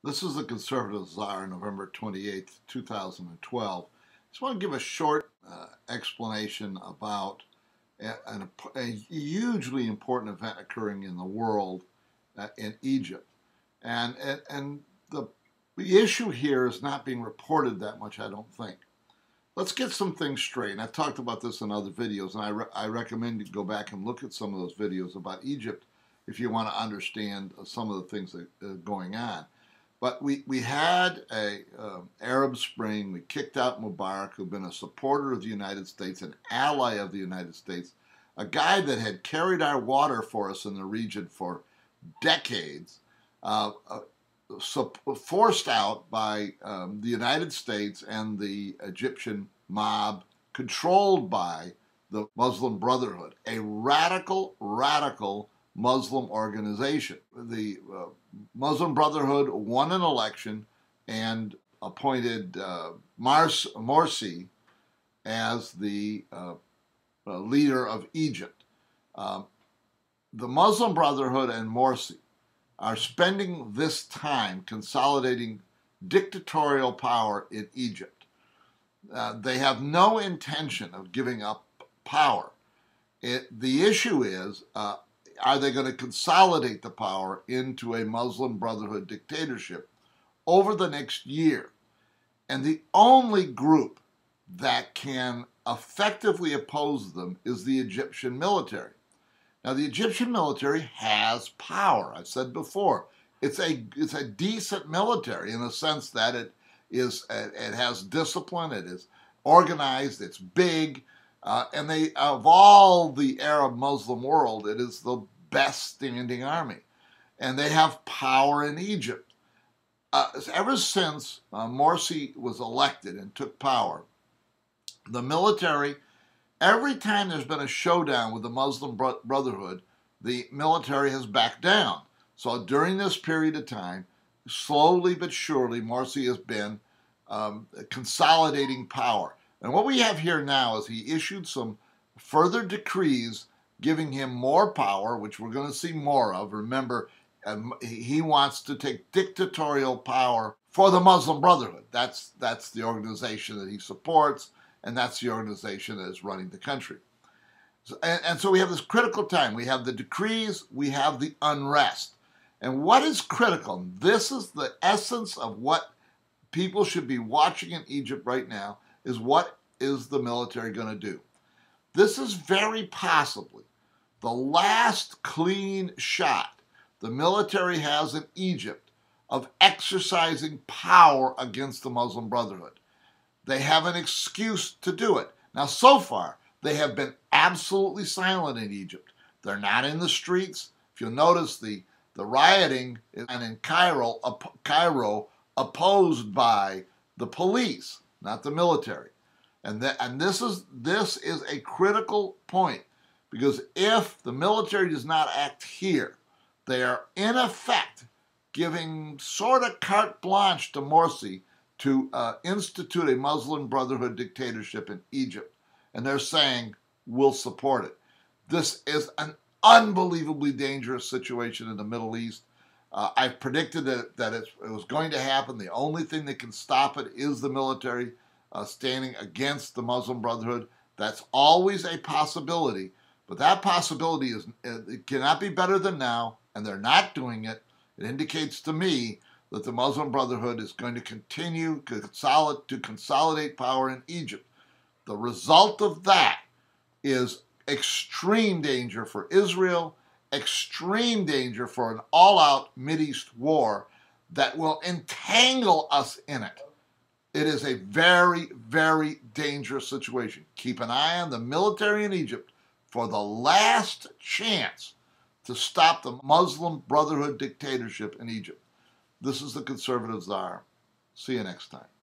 This is the Conservative Czar, November 28th, 2012. Just want to give a short explanation about a hugely important event occurring in the world in Egypt. And the issue here is not being reported that much, I don't think. Let's get some things straight. And I've talked about this in other videos, and I recommend you go back and look at some of those videos about Egypt if you want to understand some of the things that are going on. But we had a Arab Spring. We kicked out Mubarak, who'd been a supporter of the United States, an ally of the United States, a guy that had carried our water for us in the region for decades, forced out by the United States and the Egyptian mob, controlled by the Muslim Brotherhood, a radical Muslim organization. The Muslim Brotherhood won an election and appointed Morsi as the leader of Egypt. The Muslim Brotherhood and Morsi are spending this time consolidating dictatorial power in Egypt. They have no intention of giving up power. The issue is, are they going to consolidate the power into a Muslim Brotherhood dictatorship over the next year? And the only group that can effectively oppose them is the Egyptian military. Now, the Egyptian military has power. I've said before, it's a decent military in the sense that it has discipline, it is organized, it's big, and of all the Arab Muslim world, it is the best standing army, and they have power in Egypt. Ever since Morsi was elected and took power, the military, every time there's been a showdown with the Muslim Brotherhood, the military has backed down. So during this period of time, slowly but surely, Morsi has been consolidating power. And what we have here now is he issued some further decrees giving him more power, which we're going to see more of. Remember, he wants to take dictatorial power for the Muslim Brotherhood. That's the organization that he supports, and that's the organization that is running the country. And so we have this critical time. We have the decrees, we have the unrest. And what is critical? This is the essence of what people should be watching in Egypt right now, is what is the military going to do? This is very possibly the last clean shot the military has in Egypt of exercising power against the Muslim Brotherhood. They have an excuse to do it. Now, so far, they have been absolutely silent in Egypt. They're not in the streets. If you'll notice, the rioting in Cairo opposed by the police, not the military. And this is a critical point, because if the military does not act here, they are in effect giving sort of carte blanche to Morsi to institute a Muslim Brotherhood dictatorship in Egypt. And they're saying, we'll support it. This is an unbelievably dangerous situation in the Middle East. I've predicted that it was going to happen. The only thing that can stop it is the military standing against the Muslim Brotherhood. That's always a possibility, but that possibility it cannot be better than now, and they're not doing it. It indicates to me that the Muslim Brotherhood is going to continue to consolidate power in Egypt. The result of that is extreme danger for Israel, extreme danger for an all-out Mideast war that will entangle us in it. It is a very, very dangerous situation. Keep an eye on the military in Egypt for the last chance to stop the Muslim Brotherhood dictatorship in Egypt. This is the Conservative Czar. See you next time.